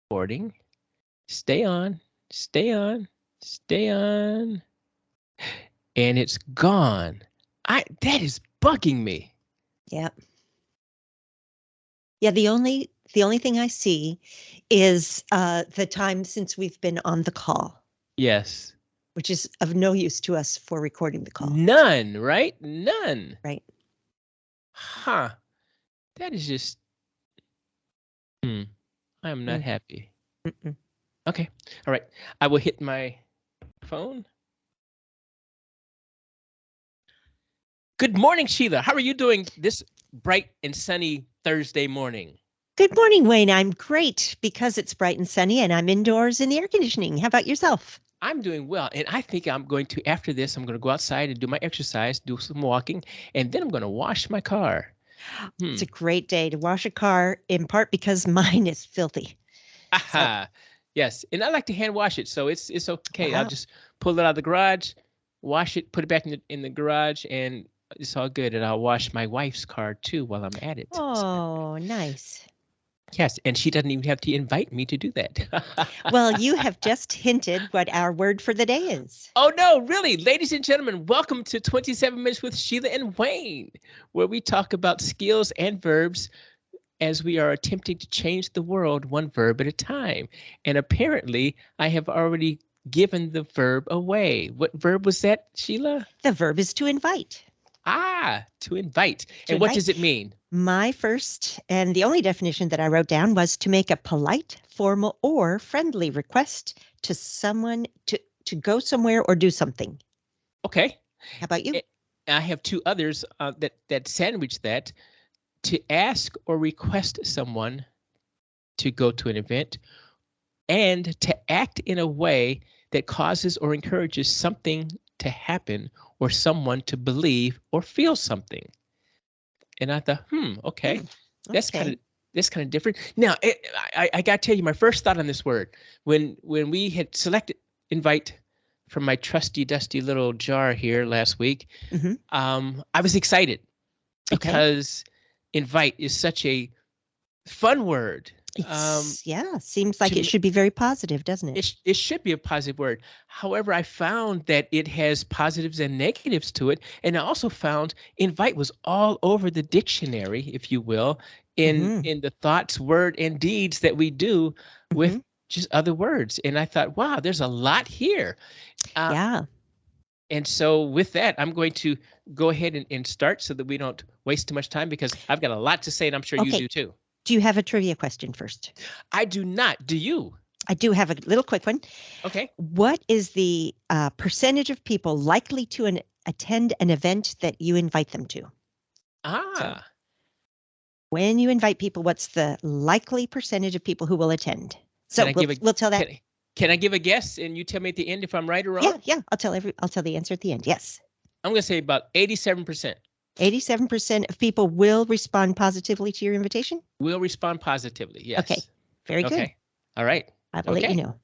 Recording. Stay on, stay on, stay on. And it's gone. That is bugging me. Yeah. Yeah, the only thing I see is the time since we've been on the call, Yes. which is of no use to us for recording the call. None, right? None. Right. Huh. That is just I am not Mm. happy. Mm-mm. Okay. All right. I will hit my phone. Good morning, Sheila. How are you doing this bright and sunny Thursday morning? Good morning, Wayne. I'm great because it's bright and sunny and I'm indoors in the air conditioning. How about yourself? I'm doing well, and I think I'm going to, after this, I'm going to go outside and do my exercise, do some walking, and then I'm going to wash my car. It's a great day to wash a car, in part because mine is filthy. So, Aha. Yes, and I like to hand wash it, so it's okay. I'll wow. just pull it out of the garage, wash it, put it back in the garage, and it's all good. And I'll wash my wife's car too while I'm at it. Oh, nice. Yes, and she doesn't even have to invite me to do that. Well, you have just hinted what our word for the day is. Oh, no, really. Ladies and gentlemen, welcome to 27 Minutes with Sheila and Wayne, where we talk about skills and verbs as we are attempting to change the world one verb at a time. And apparently, I have already given the verb away. What verb was that, Sheila? The verb is to invite. To invite. To And what invite. does it mean? My first and the only definition that I wrote down was to make a polite, formal, or friendly request to someone to go somewhere or do something. Okay. How about you? I have two others that sandwich that. To ask or request someone to go to an event, and to act in a way that causes or encourages something to happen or someone to believe or feel something. And I thought, okay, that's Okay. kind of different. Now, I got to tell you, my first thought on this word when we had selected invite from my trusty dusty little jar here last week, I was excited because invite is such a fun word. Seems like it should be very positive, doesn't it? It should be a positive word. However, I found that it has positives and negatives to it. And I also found invite was all over the dictionary, if you will, in the thoughts, word, and deeds that we do with just other words. And I thought, wow, there's a lot here. Yeah. And so with that, I'm going to go ahead and start so that we don't waste too much time because I've got a lot to say and I'm sure you do too. Do you have a trivia question first? I do not. Do you? I do have a little quick one. Okay. What is the percentage of people likely to attend an event that you invite them to? So, when you invite people, what's the likely percentage of people who will attend? So we'll tell that. Can I give a guess and you tell me at the end if I'm right or wrong? Yeah. I'll tell the answer at the end. Yes. I'm going to say about 87%. 87% of people will respond positively to your invitation? Will respond positively, yes. Okay. Very good. Okay. All right. I will let you know.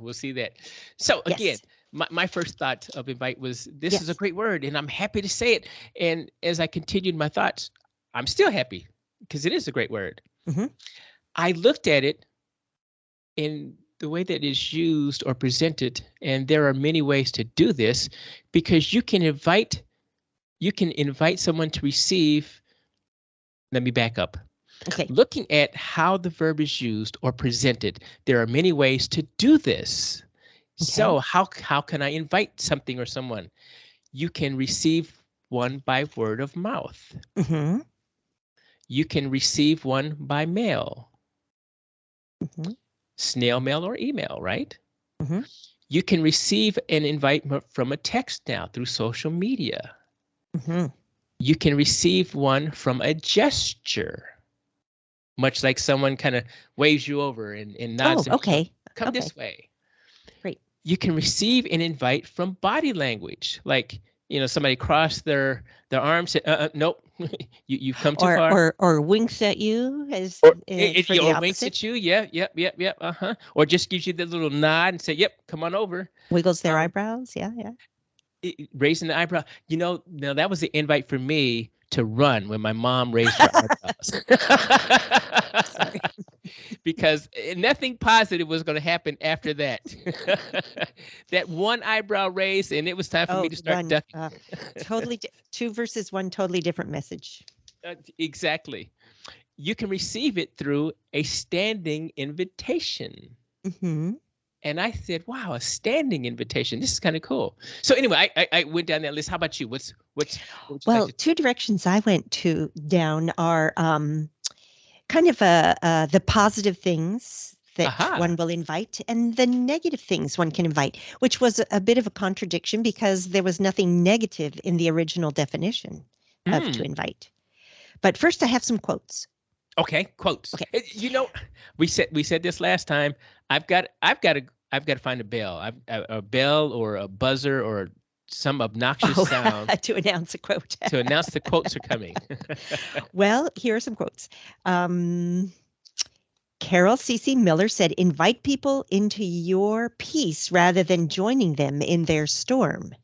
We'll see that. So again, my first thought of invite was this is a great word and I'm happy to say it. And as I continued my thoughts, I'm still happy because it is a great word. I looked at it in the way that it is used or presented, and there are many ways to do this because you can invite someone to receive. Let me back up. Okay. Looking at how the verb is used or presented, there are many ways to do this. Okay. So how can I invite something or someone? You can receive one by word of mouth. You can receive one by mail. Snail mail or email, right? You can receive an invite from a text now through social media. You can receive one from a gesture, much like someone kind of waves you over and nods. Come this way. Great. You can receive an invite from body language, like somebody crossed their arms, said, nope, you've come too far. Or winks at you or winks at you, yep, or just gives you the little nod and say, yep, come on over. Wiggles their eyebrows, yeah. Raising the eyebrow. Now that was the invite for me to run when my mom raised her eyebrows. Sorry. because nothing positive was going to happen after that. That one eyebrow raise, and it was time for me to start one. ducking. Totally, 2 versus 1, totally different message. Exactly. You can receive it through a standing invitation. Mm-hmm. And I said, wow, a standing invitation. This is kind of cool. So anyway, I went down that list. How about you? What would you Well, like to? 2 directions I went down are kind of the positive things that Aha. one will invite and the negative things one can invite, which was a bit of a contradiction because there was nothing negative in the original definition of to invite. But first, I have some quotes. Okay, quotes. Okay. We said this last time. I've got to find a bell. A bell or a buzzer or some obnoxious sound To announce a quote. to announce the quotes are coming. Well, here are some quotes. Carol C.C. Miller said, invite people into your peace rather than joining them in their storm.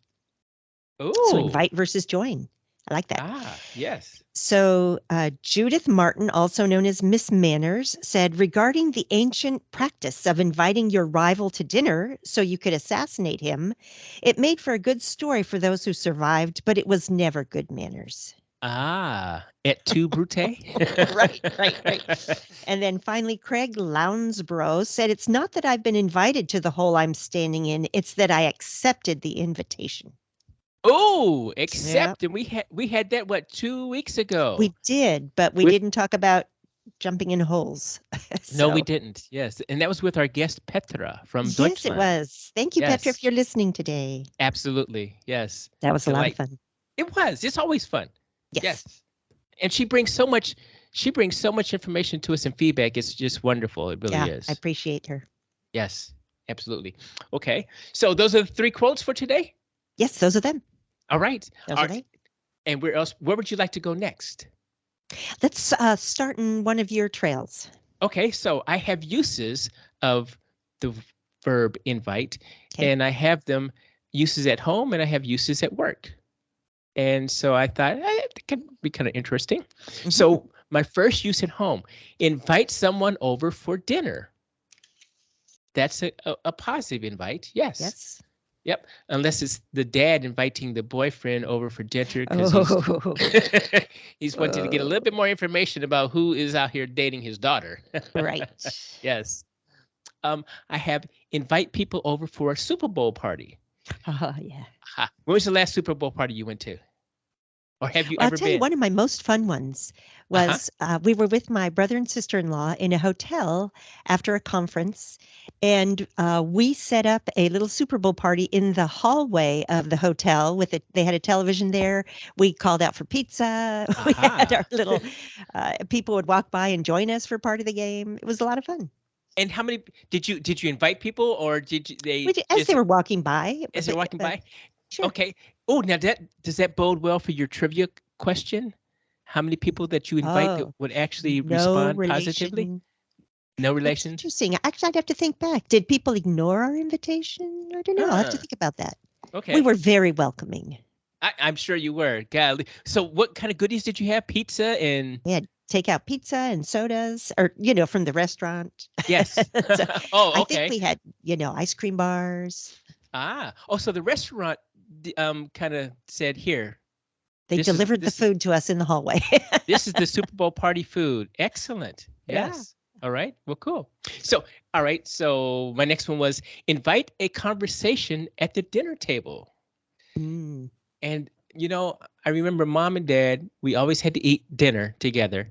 So Oh. invite versus join. I like that. Yes. So Judith Martin, also known as Miss Manners, said, regarding the ancient practice of inviting your rival to dinner so you could assassinate him, it made for a good story for those who survived, but it was never good manners. Et tu, Brute? Right. And then finally, Craig Lounsborough said, it's not that I've been invited to the hole I'm standing in, it's that I accepted the invitation. Oh, accept. And we had that, what, 2 weeks ago? We did, but we didn't talk about jumping in holes. No, we didn't. Yes. And that was with our guest Petra from Deutschland. Yes, it was. Thank you, Petra, if you're listening today. Absolutely. Yes. That was a lot of fun. It was. It's always fun. Yes. And she brings so much information to us and feedback. It's just wonderful. It really is. I appreciate her. Yes, absolutely. Okay. So those are the 3 quotes for today? Yes, those are them. All right. Those are they. And where would you like to go next? Let's start in one of your trails. Okay, so I have uses of the verb invite, and I have them uses at home and I have uses at work. And so I thought it could be kind of interesting. Mm-hmm. So my first use at home, invite someone over for dinner. That's a positive invite. Yes. Yep. Unless it's the dad inviting the boyfriend over for dinner because he's wanting to get a little bit more information about who is out here dating his daughter. Right. Yes. I have invite people over for a Super Bowl party. Oh, yeah. When was the last Super Bowl party you went to? Or have you ever been? I'll tell you, one of my most fun ones was we were with my brother and sister-in-law in a hotel after a conference, and we set up a little Super Bowl party in the hallway of the hotel. They had a television there. We called out for pizza. We had our little people would walk by and join us for part of the game. It was a lot of fun. And how many did you invite people, or did they as they were walking by? As they were walking by. Sure. Okay. Oh, now does that bode well for your trivia question? How many people that you invite that would actually respond positively? No relation. Interesting. Actually, I'd have to think back. Did people ignore our invitation? I don't know. I'll have to think about that. Okay. We were very welcoming. I'm sure you were. Golly. So what kind of goodies did you have? Pizza and... We had takeout pizza and sodas, or, from the restaurant. Yes. So okay. I think we had, ice cream bars. So the restaurant kind of said, here. They delivered the food to us in the hallway. This is the Super Bowl party food. Excellent. Yes. Yeah. All right. Well, cool. So, all right. So my next one was invite a conversation at the dinner table. Mm. And, I remember Mom and Dad, we always had to eat dinner together.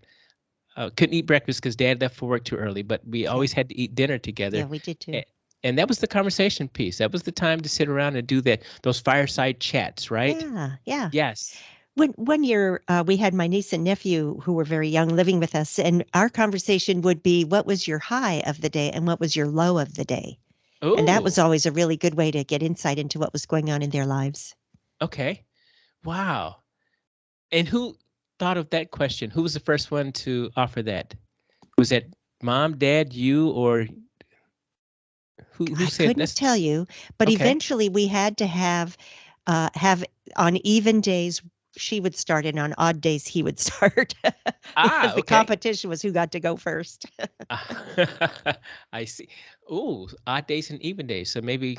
Couldn't eat breakfast because Dad left for work too early, but we always had to eat dinner together. Yeah, we did too. And that was the conversation piece. That was the time to sit around and do those fireside chats, right? Yeah. Yes. One year, we had my niece and nephew who were very young living with us, and our conversation would be, what was your high of the day and what was your low of the day? Ooh. And that was always a really good way to get insight into what was going on in their lives. Okay. Wow. And who thought of that question? Who was the first one to offer that? Was that Mom, Dad, you, or who said? I couldn't tell you, but eventually we had to have on even days, she would start, and on odd days he would start. Because the Okay. competition was who got to go first. I see. Ooh, odd days and even days. So maybe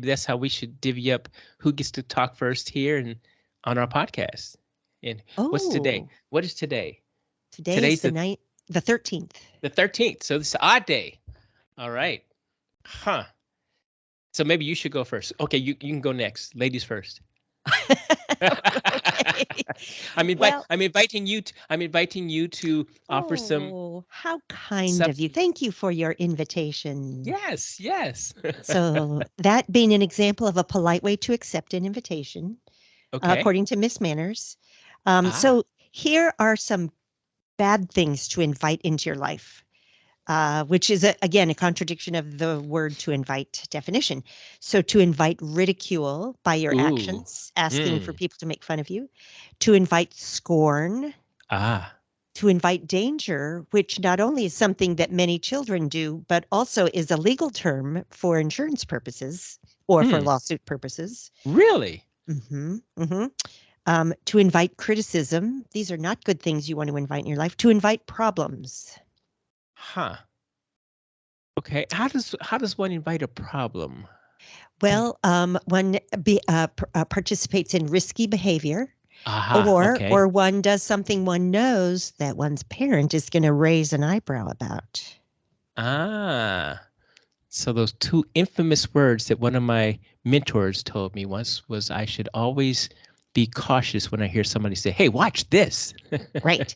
that's how we should divvy up who gets to talk first here and on our podcast. And what's today? Oh, What is today? today is Today's the 13th. the 13th. So this is odd day. All right. Huh. So maybe you should go first. Okay, you can go next. Ladies first. Okay. Well, I'm inviting you to offer some oh, how kind of you. Thank you for your invitation. Yes, yes. So, that being an example of a polite way to accept an invitation, Okay. according to Miss Manners. Ah. So, here are some bad things to invite into your life, which is, again, a contradiction of the word to invite definition. So, to invite ridicule by your Ooh. actions, asking for Hmm. people to make fun of you, to invite scorn, Ah. to invite danger, which not only is something that many children do, but also is a legal term for insurance purposes or for Hmm. lawsuit purposes. Really? Hmm hmm to invite criticism. These are not good things you want to invite in your life. To invite problems. Huh. Okay. How does one invite a problem? Well, one participates in risky behavior, Aha. or Okay. one does something one knows that one's parent is going to raise an eyebrow about. Ah. So those two infamous words that one of my mentors told me once was I should always be cautious when I hear somebody say, "Hey, watch this." Right.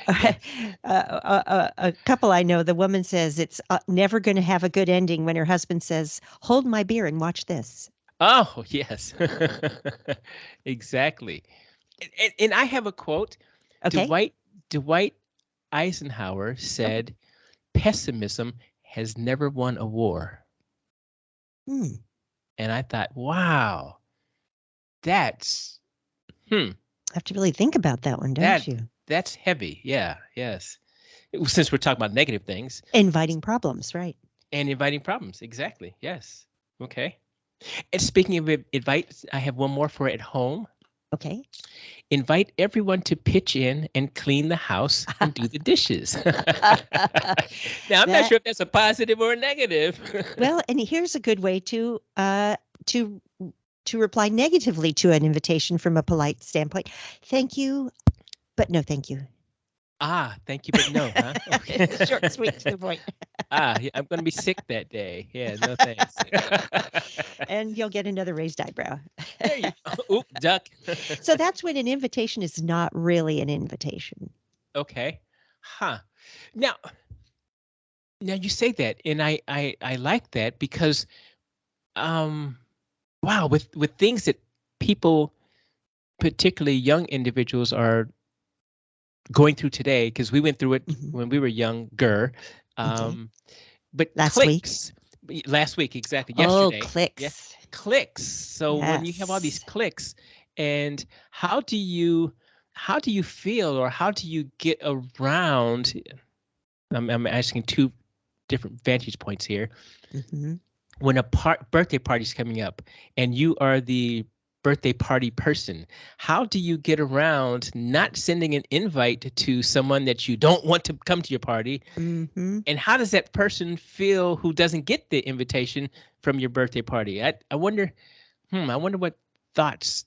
Yes. A couple I know, the woman says it's never going to have a good ending when her husband says, "Hold my beer and watch this." Oh, yes. Exactly. And I have a quote. Okay. Dwight Eisenhower Oh, said, "Pessimism has never won a war." hmm. And I thought, wow, that's hmm, Have to really think about that one, don't that you? that's heavy. Yeah, yes. Since we're talking about negative things Inviting problems, right? and inviting problems, exactly. Yes. Okay. And speaking of invite, I have one more for at home. Okay. Invite everyone to pitch in and clean the house and do the dishes. Now, I'm not That sure if that's a positive or a negative. well, and here's a good way to to reply negatively to an invitation from a polite standpoint. Thank you, but no thank you. Thank you, but no, huh? Okay. Short, sweet, to the point. Yeah, I'm going to be sick that day. Yeah, no thanks. And you'll get another raised eyebrow. There you go. Oop, duck. So that's when an invitation is not really an invitation. Okay. Huh. Now, now you say that, and I like that because um wow, with things that people, particularly young individuals, are going through today, because we went through it Mhm. when we were younger. Okay. Um, but Last week. clicks last week, exactly, Oh, yesterday. Yeah, clicks. clicks. So when you have all these Yes. clicks, and how do you feel, or how do you get around? I'm asking two different vantage points here. Hmm When a birthday party's coming up and you are the birthday party person, how do you get around not sending an invite to someone that you don't want to come to your party? hmm And how does that person feel who doesn't get the invitation from your birthday party? I wonder what thoughts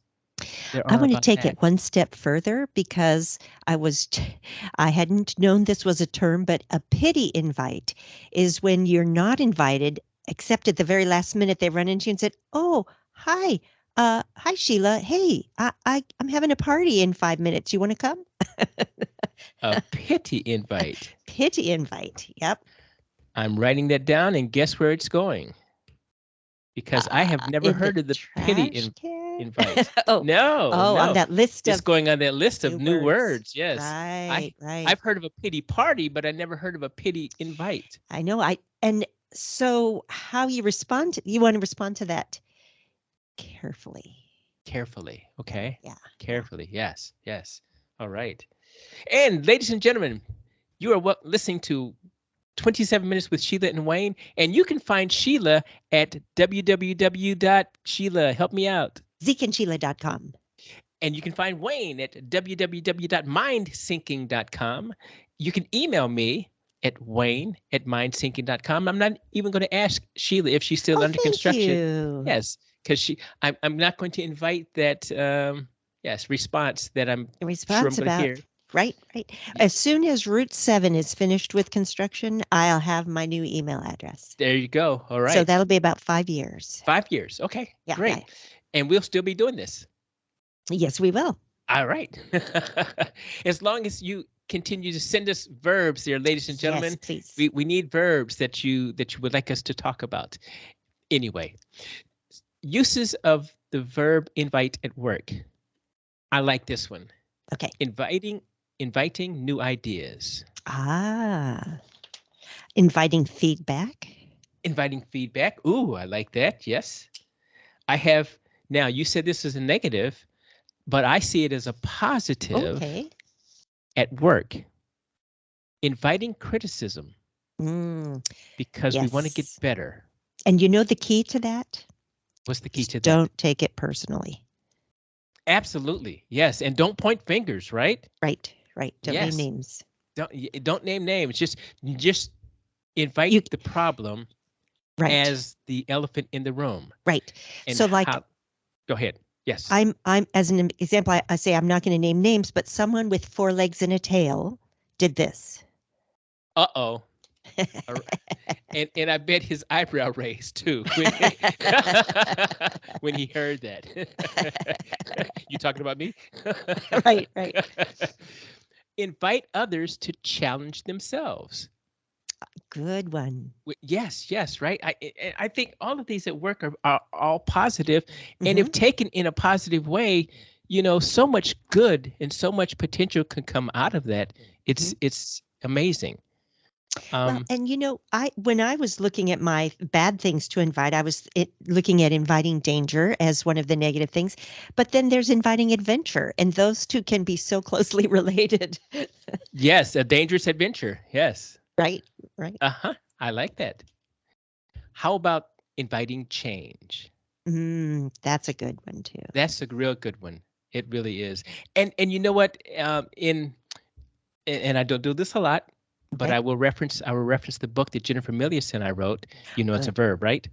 there I are want to about take that. it one step further because I hadn't known this was a term, but a pity invite is when you're not invited, except at the very last minute they run into you and said, "Oh, hi, hi Sheila. Hey, I'm having a party in 5 minutes. You want to come?" A pity invite. Pity invite. Yep. I'm writing that down, and guess where it's going? Because I have never In the heard of the pity trash can. invite. Oh, No, oh, on no. that list It's of going on that list of new new words. words. Yes. Right, I right. I've heard of a pity party, but I never heard of a pity invite. I know. And so how you want to respond to that carefully. Carefully. Yeah, Okay. yeah, yeah. Carefully. Yes. Yes. All right. And ladies and gentlemen, you are listening to 27 Minutes with Sheila and Wayne, and you can find Sheila at www.Sheila. Help me out. ZekeandSheila.com. And you can find Wayne at www.mindsyncing.com. You can email me at wayne@mindsyncing.com. I'm not even going to ask Sheila if she's still under thank construction. you. Yes, because I'm not going to invite that response that I'm sure I'm going to hear. Right. As soon as Route 7 is finished with construction, I'll have my new email address. There you go. All right. So that'll be about 5 years. 5 years. Okay, Yeah, great. yeah. And we'll still be doing this. Yes, we will. All right. As long as you continue to send us verbs there, ladies and gentlemen. Yes, please. We need verbs that you would like us to talk about. Anyway, uses of the verb invite at work. I like this one. Okay. Inviting new ideas. Inviting feedback. Inviting feedback. Ooh, I like that. Yes. I have, now you said this is a negative, but I see it as a positive at work. Inviting criticism because we want to get better. And you know the key to that? What's the key to that? Don't take it personally. Absolutely. Yes. And don't point fingers, right? Right. Don't name names. Don't name names. Just invite the problem as the elephant in the room. Right. And so go ahead. Yes. I'm as an example, I say I'm not going to name names, but someone with 4 legs and a tail did this. Uh-oh. And I bet his eyebrow raised too when he heard that. You talking about me? Right. Invite others to challenge themselves. Good one. Yes, right. I think all of these at work are all positive, and if taken in a positive way, so much good and so much potential can come out of that. It's amazing. Well, and when I was looking at my bad things to invite, I was looking at inviting danger as one of the negative things, but then there's inviting adventure, and those two can be so closely related. Yes, a dangerous adventure. Yes. Right. I like that. How about inviting change? That's a good one too. That's a real good one. It really is. And you know what? And I don't do this a lot, but I will reference the book that Jennifer Milius and I wrote. It's a verb, right?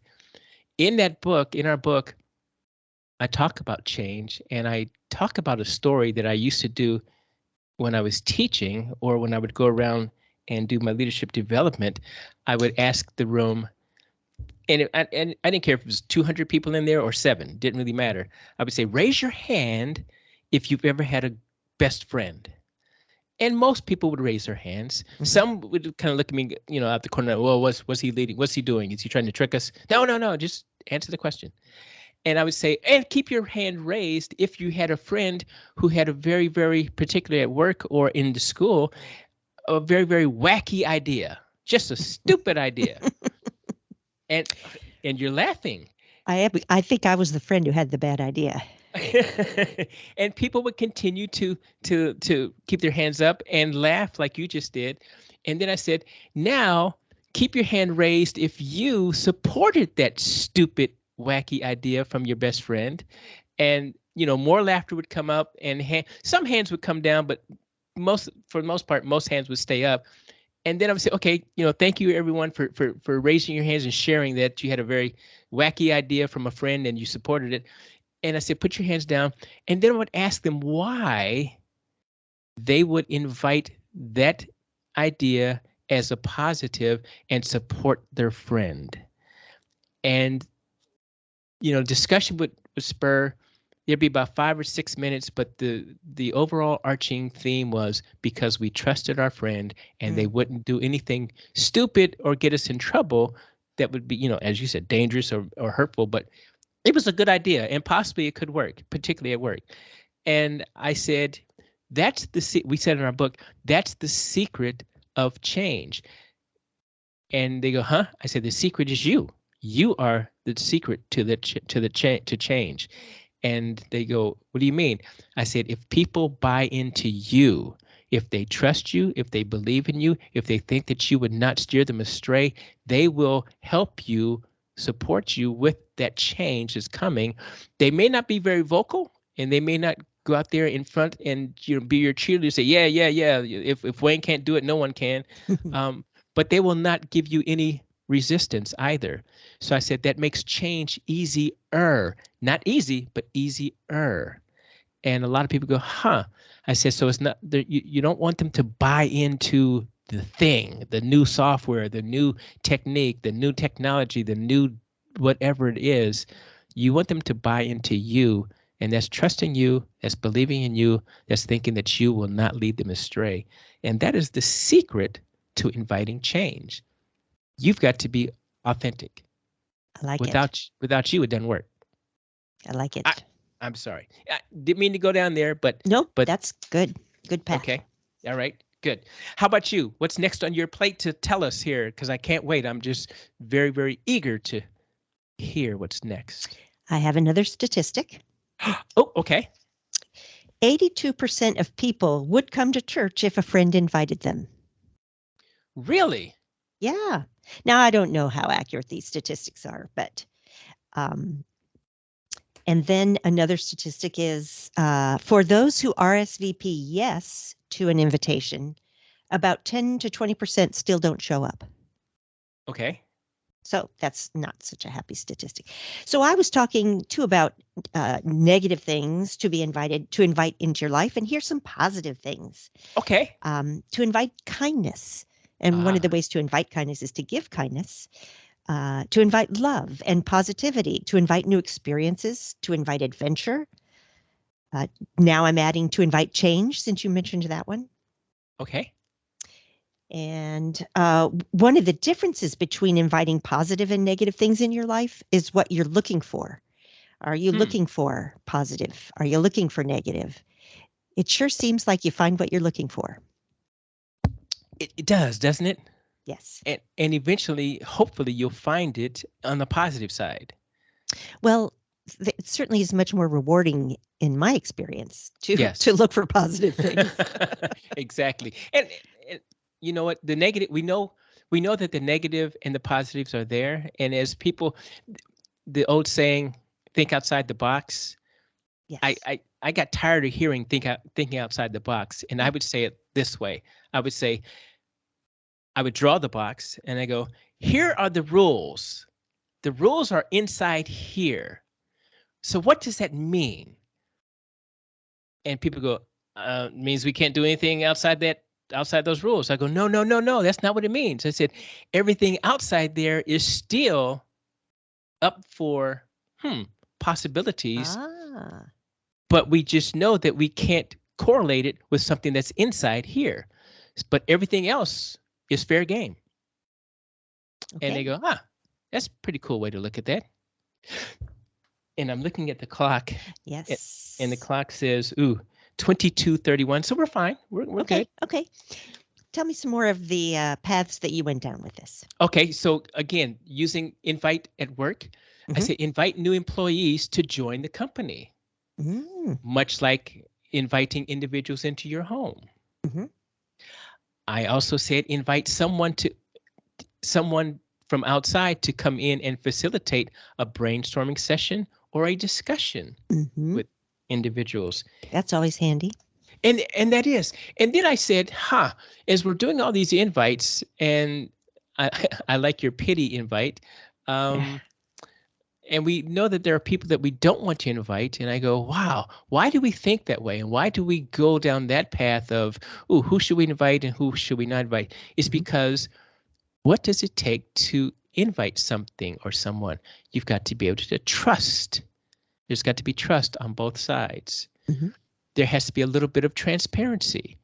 In our book, I talk about change, and I talk about a story that I used to do when I was teaching, or when I would go around and do my leadership development. I would ask the room, and I didn't care if it was 200 people in there or 7, didn't really matter. I would say, raise your hand if you've ever had a best friend. And most people would raise their hands. Some would kind of look at me, out the corner. Well, what's he leading? What's he doing? Is he trying to trick us? No. Just answer the question. And I would say, and keep your hand raised if you had a friend who had a very, very, particularly at work or in the school, a very, very wacky idea, just a stupid idea. And you're laughing. I think I was the friend who had the bad idea. And people would continue to keep their hands up and laugh like you just did. And then I said, now keep your hand raised if you supported that stupid, wacky idea from your best friend. And, more laughter would come up, and some hands would come down, but for the most part, most hands would stay up. And then I would say, okay, thank you everyone for raising your hands and sharing that you had a very wacky idea from a friend and you supported it. And I said, put your hands down. And then I would ask them why they would invite that idea as a positive and support their friend. And, discussion would spur. There'd be about 5 or 6 minutes, but the overall arching theme was because we trusted our friend and they wouldn't do anything stupid or get us in trouble that would be, as you said, dangerous or hurtful. But it was a good idea, and possibly it could work, particularly at work. And I said, we said in our book, that's the secret of change. And they go, huh? I said, the secret is you. You are the secret to change. And they go, what do you mean? I said, if people buy into you, if they trust you, if they believe in you, if they think that you would not steer them astray, they will help you, support you with that change that's coming. They may not be very vocal, and they may not go out there in front and be your cheerleader, say, yeah, yeah, yeah. If Wayne can't do it, no one can. But they will not give you any resistance either. So I said that makes change easier. Not easy, but easier. And a lot of people go, huh? I said, so it's not, you don't want them to buy into the thing, the new software, the new technique, the new technology, the new whatever it is. You want them to buy into you, and that's trusting you, that's believing in you, that's thinking that you will not lead them astray. And that is the secret to inviting change. You've got to be authentic. I like it. Without you, it doesn't work. I like it. I'm sorry. I didn't mean to go down there, but nope, that's good. Good path. Okay. All right. Good. How about you? What's next on your plate to tell us here? Because I can't wait. I'm just very, very eager to hear what's next. I have another statistic. Oh, okay. 82% of people would come to church if a friend invited them. Really? Yeah. Now, I don't know how accurate these statistics are, but and then another statistic is for those who RSVP yes to an invitation, about 10 to 20% still don't show up. Okay. So that's not such a happy statistic. So I was talking too about negative things to invite into your life. And here's some positive things. Okay. To invite kindness. And one of the ways to invite kindness is to give kindness. To invite love and positivity, to invite new experiences, to invite adventure. Now I'm adding to invite change, since you mentioned that one. Okay. And one of the differences between inviting positive and negative things in your life is what you're looking for. Are you looking for positive? Are you looking for negative? It sure seems like you find what you're looking for. It does, doesn't it? Yes. And eventually, hopefully, you'll find it on the positive side. Well, it certainly is much more rewarding in my experience to look for positive things. Exactly. And you know what? The negative, we know that the negative and the positives are there. And as people, the old saying, think outside the box. Yes. I got tired of hearing thinking outside the box. And I would say it this way. I would draw the box and I go, here are the rules. The rules are inside here. So what does that mean? And people go, means we can't do anything outside those rules. I go, no, that's not what it means. I said, everything outside there is still up for possibilities. But we just know that we can't correlate it with something that's inside here. But everything else is fair game. Okay. And they go, that's a pretty cool way to look at that. And I'm looking at the clock. Yes. And the clock says, 22:31. So we're fine. We're good. Okay. Tell me some more of the paths that you went down with this. Okay. So again, using invite at work, I say invite new employees to join the company. Much like inviting individuals into your home. I also said invite someone from outside to come in and facilitate a brainstorming session or a discussion with individuals. That's always handy. And that is. And then I said, as we're doing all these invites, and I like your pity invite, and we know that there are people that we don't want to invite. And I go, wow, why do we think that way? And why do we go down that path of, who should we invite and who should we not invite? It's because what does it take to invite something or someone? You've got to be able to trust. There's got to be trust on both sides. There has to be a little bit of transparency.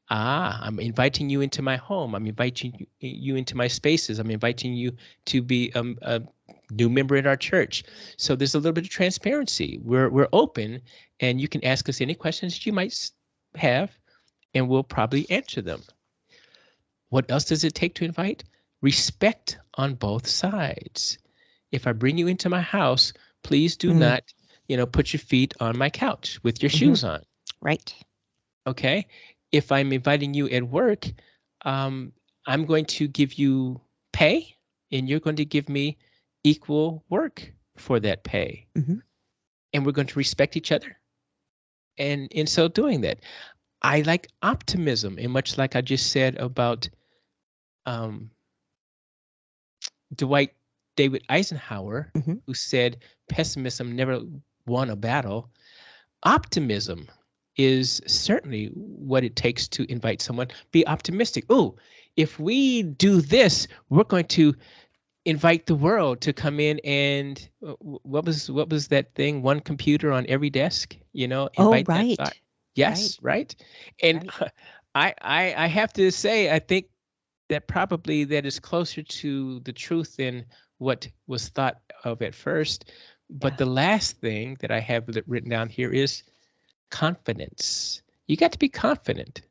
I'm inviting you into my home. I'm inviting you into my spaces. I'm inviting you to be a new member in our church. So there's a little bit of transparency. We're open, and you can ask us any questions that you might have, and we'll probably answer them. What else does it take to invite? Respect on both sides. If I bring you into my house, please do not, put your feet on my couch with your shoes on. Right. Okay. If I'm inviting you at work, I'm going to give you pay, and you're going to give me equal work for that pay. And we're going to respect each other. And in so doing that, I like optimism. And much like I just said about um, Dwight David Eisenhower, who said pessimism never won a battle, optimism is certainly what it takes to invite someone. Be optimistic. Oh, if we do this, we're going to invite the world to come in and what was that thing? One computer on every desk, Oh, invite that thought. right. Yes, right. And I have to say, I think that probably that is closer to the truth than what was thought of at first. But the last thing that I have written down here is confidence. You got to be confident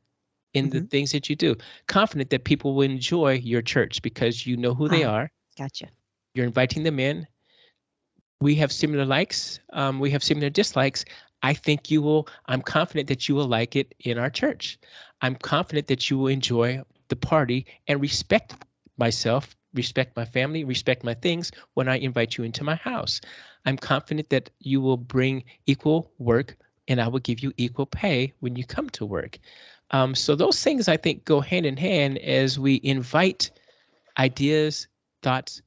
in the things that you do. Confident that people will enjoy your church because you know who they are. Gotcha. You're inviting them in. We have similar likes. We have similar dislikes. I'm confident that you will like it in our church. I'm confident that you will enjoy the party and respect myself, respect my family, respect my things when I invite you into my house. I'm confident that you will bring equal work and I will give you equal pay when you come to work. So those things I think go hand in hand as we invite ideas, thoughts,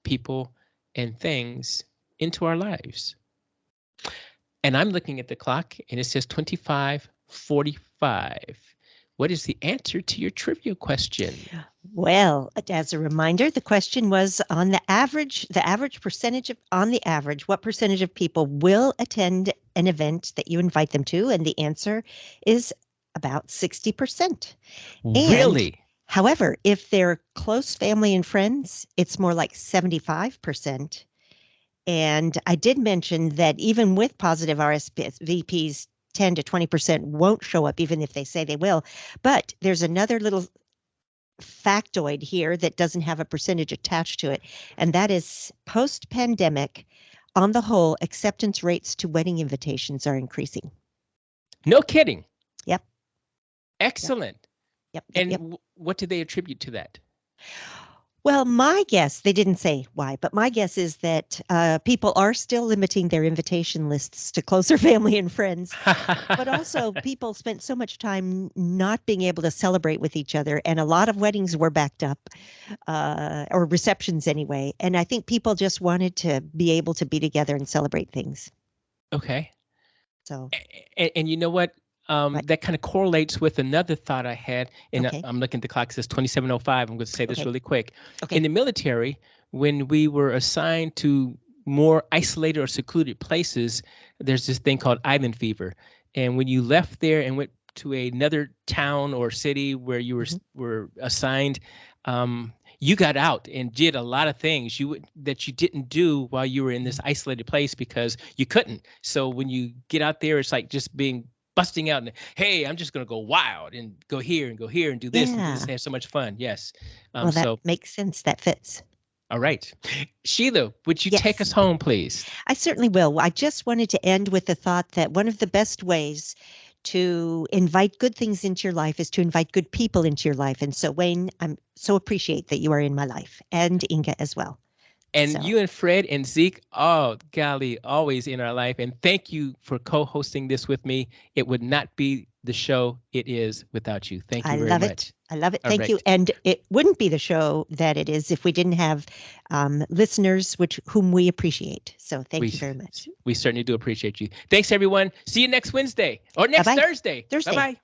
people, and things into our lives. And I'm looking at the clock and it says 25:45. What is the answer to your trivia question? Well, as a reminder, the question was on the average percentage what percentage of people will attend an event that you invite them to? And the answer is about 60%. Really? And however, if they're close family and friends, it's more like 75%. And I did mention that even with positive RSVPs, 10 to 20% won't show up, even if they say they will. But there's another little factoid here that doesn't have a percentage attached to it. And that is post-pandemic, on the whole, acceptance rates to wedding invitations are increasing. No kidding. Yep. Excellent. Yep. And what do they attribute to that? Well, my guess, they didn't say why, but my guess is that people are still limiting their invitation lists to closer family and friends. But also people spent so much time not being able to celebrate with each other. And a lot of weddings were backed up, or receptions anyway. And I think people just wanted to be able to be together and celebrate things. Okay. So. And you know what? That kind of correlates with another thought I had, and I'm looking at the clock, it says 27:05. I'm going to say this really quick. Okay. In the military, when we were assigned to more isolated or secluded places, there's this thing called island fever. And when you left there and went to another town or city where you were assigned, you got out and did a lot of things that you didn't do while you were in this isolated place because you couldn't. So when you get out there, it's like just busting out and, hey, I'm just going to go wild and go here and do this and do this and have so much fun. Yes. Well, that makes sense. That fits. All right. Sheila, would you take us home, please? I certainly will. I just wanted to end with the thought that one of the best ways to invite good things into your life is to invite good people into your life. And so, Wayne, I'm so appreciate that you are in my life, and Inga as well. And you and Fred and Zeke, oh, golly, always in our life. And thank you for co-hosting this with me. It would not be the show it is without you. Thank you very much. I love it. Thank you. And it wouldn't be the show that it is if we didn't have listeners whom we appreciate. So thank you very much. We certainly do appreciate you. Thanks, everyone. See you next Wednesday or next Thursday. Bye-bye.